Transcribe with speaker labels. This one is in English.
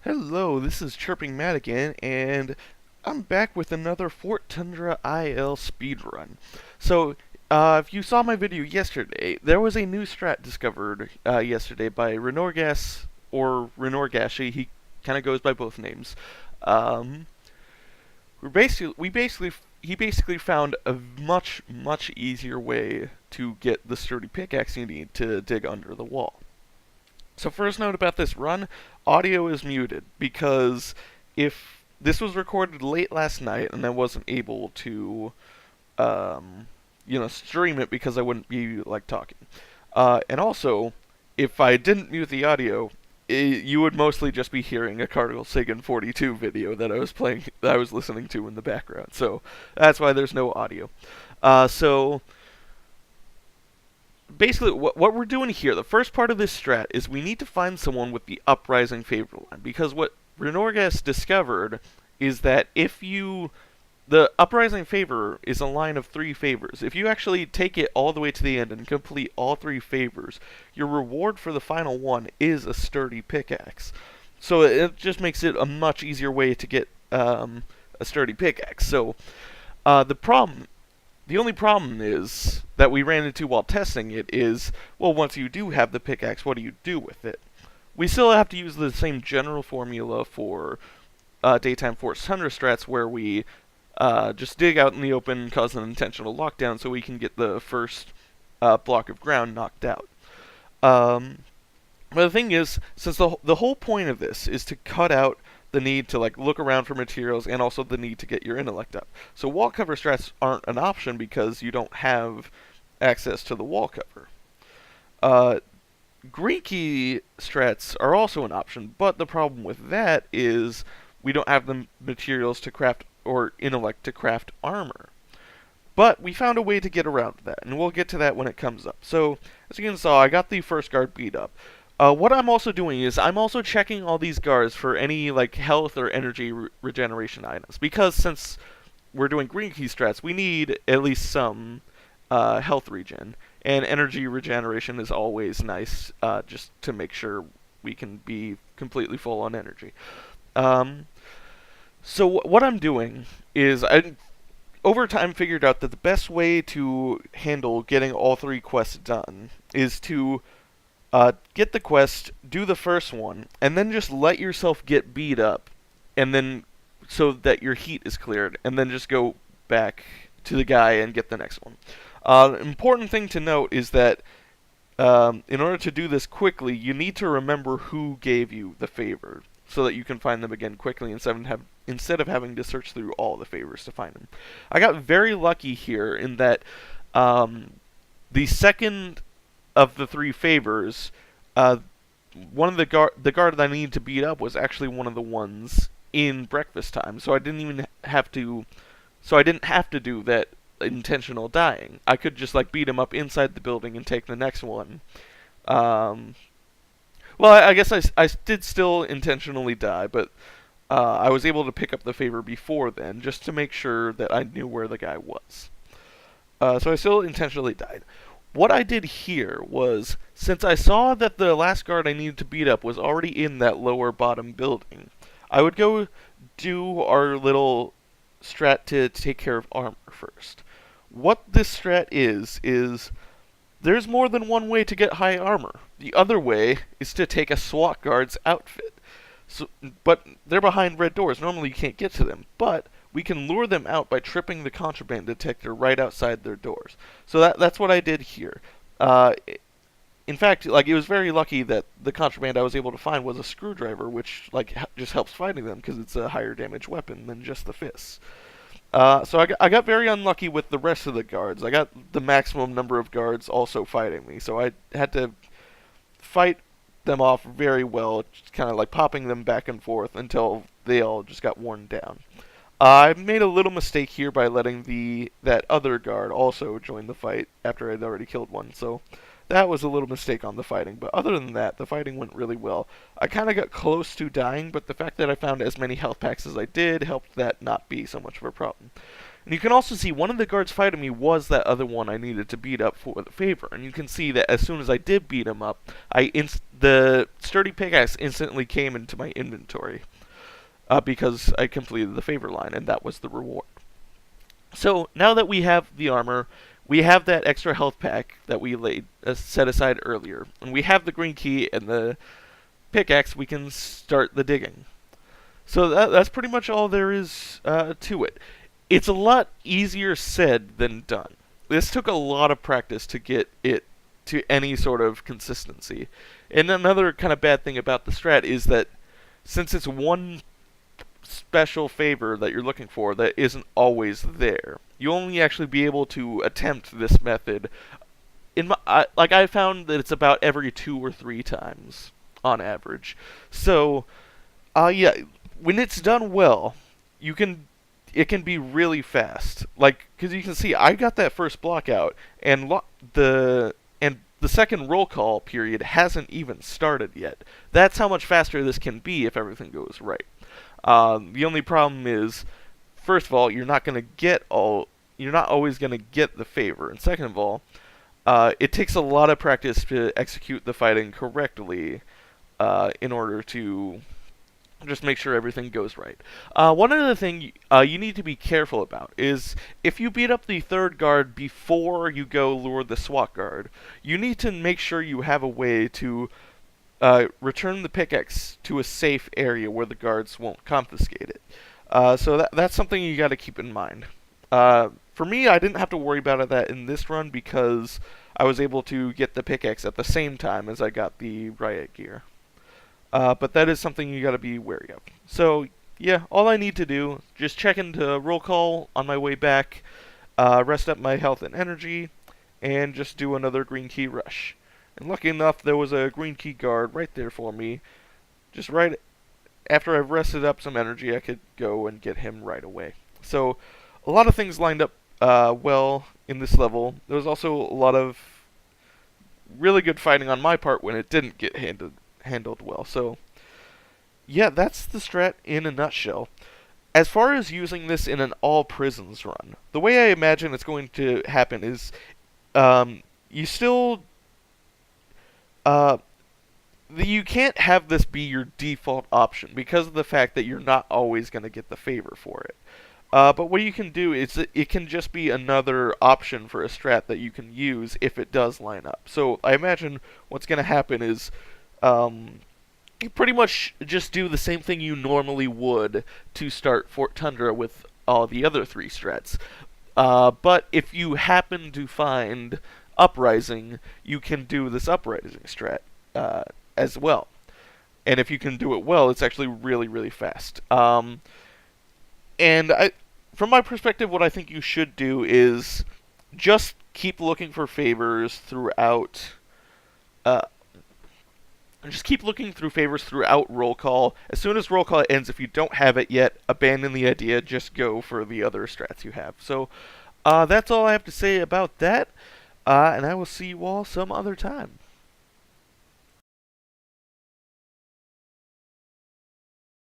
Speaker 1: Hello, this is Chirping Matt again, and I'm back with another Fort Tundra IL speedrun. If you saw my video yesterday, there was a new strat discovered yesterday by Rinorgas, or Rinorgashi, he kind of goes by both names. Um, he basically found a much easier way to get the sturdy pickaxe you need to dig under the wall. So first note about this run, audio is muted because if this was recorded late last night and I wasn't able to, stream it because I wouldn't be like talking. And also, if I didn't mute the audio, you would mostly just be hearing a Cardinal Sagan 42 video that I was listening to in the background. So that's why there's no audio. So basically, what we're doing here, the first part of this strat is we need to find someone with the Uprising favor line, because what Rinorgas discovered is that the Uprising favor is a line of 3 favors. If you actually take it all the way to the end and complete all 3 favors, your reward for the final one is a sturdy pickaxe. So it just makes it a much easier way to get a sturdy pickaxe. So the only problem is that we ran into while testing it is, well, once you do have the pickaxe, what do you do with it? We still have to use the same general formula for daytime Fort Tundra strats, where we just dig out in the open, cause an intentional lockdown, so we can get the first block of ground knocked out. But the thing is, since the whole point of this is to cut out the need to look around for materials, and also the need to get your intellect up. So wall cover strats aren't an option because you don't have access to the wall cover. Green key strats are also an option, but the problem with that is we don't have the materials to craft, or intellect to craft, armor. But we found a way to get around that, and we'll get to that when it comes up. So, as you can see, I got the first guard beat up. What I'm also doing is I'm also checking all these guards for any health or energy regeneration items, because since we're doing green key strats, we need at least some health regen, and energy regeneration is always nice, just to make sure we can be completely full on energy. So what I'm doing is over time figured out that the best way to handle getting all 3 quests done is to get the quest, do the first one, and then just let yourself get beat up, and then so that your heat is cleared, and then just go back to the guy and get the next one. Important thing to note is that in order to do this quickly, you need to remember who gave you the favor, so that you can find them again quickly instead of having to search through all the favors to find them. I got very lucky here in that the second of the 3 favors, one of the guard that I needed to beat up was actually one of the ones in breakfast time, so I didn't have to do that intentional dying. I could just beat him up inside the building and take the next one. Well, I guess I did still intentionally die, but I was able to pick up the favor before then, just to make sure that I knew where the guy was. So I still intentionally died. What I did here was, since I saw that the last guard I needed to beat up was already in that lower bottom building, I would go do our little strat to take care of armor first. What this strat is there's more than one way to get high armor. The other way is to take a SWAT guard's outfit. But they're behind red doors. Normally you can't get to them, but we can lure them out by tripping the contraband detector right outside their doors. So that's what I did here. In fact, it was very lucky that the contraband I was able to find was a screwdriver, which just helps fighting them because it's a higher damage weapon than just the fists. So I got very unlucky with the rest of the guards. I got the maximum number of guards also fighting me, so I had to fight them off very well, just kind of popping them back and forth until they all just got worn down. I made a little mistake here by letting that other guard also join the fight after I'd already killed one, so that was a little mistake on the fighting. But other than that, the fighting went really well. I kind of got close to dying, but the fact that I found as many health packs as I did helped that not be so much of a problem. And you can also see one of the guards fighting me was that other one I needed to beat up for the favor. And you can see that as soon as I did beat him up, the sturdy pickaxe instantly came into my inventory. Because I completed the favor line, and that was the reward. So now that we have the armor, we have that extra health pack that we set aside earlier, and we have the green key and the pickaxe, we can start the digging. So that's pretty much all there is to it. It's a lot easier said than done. This took a lot of practice to get it to any sort of consistency. And another kind of bad thing about the strat is that since it's one special favor that you're looking for that isn't always there, you only actually be able to attempt this method I found that it's about every 2 or 3 times on average. So yeah, when it's done well, it can be really fast. Because you can see I got that first block out, and the second roll call period hasn't even started yet. That's how much faster this can be if everything goes right. The only problem is, first of all, you're not always going to get the favor, and second of all, it takes a lot of practice to execute the fighting correctly in order to just make sure everything goes right. One other thing you need to be careful about is if you beat up the third guard before you go lure the SWAT guard, you need to make sure you have a way to return the pickaxe to a safe area where the guards won't confiscate it. So that's something you got to keep in mind. For me, I didn't have to worry about that in this run because I was able to get the pickaxe at the same time as I got the riot gear. But that is something you got to be wary of. So yeah, all I need to do, just check into roll call on my way back, rest up my health and energy, and just do another green key rush. And lucky enough, there was a green key guard right there for me. Just right after I've rested up some energy, I could go and get him right away. So a lot of things lined up well in this level. There was also a lot of really good fighting on my part when it didn't get handled well. So yeah, that's the strat in a nutshell. As far as using this in an all prisons run, the way I imagine it's going to happen is you still you can't have this be your default option because of the fact that you're not always going to get the favor for it. But what you can do is it can just be another option for a strat that you can use if it does line up. So I imagine what's going to happen is you pretty much just do the same thing you normally would to start Fort Tundra with all the other 3 strats. But if you happen to find Uprising, you can do this Uprising strat as well. And if you can do it well, it's actually really, really fast. And from my perspective, what I think you should do is just keep looking for favors throughout. Just keep looking through favors throughout roll call. As soon as roll call ends, if you don't have it yet, abandon the idea. Just go for the other strats you have. So that's all I have to say about that. And I will see you all some other time.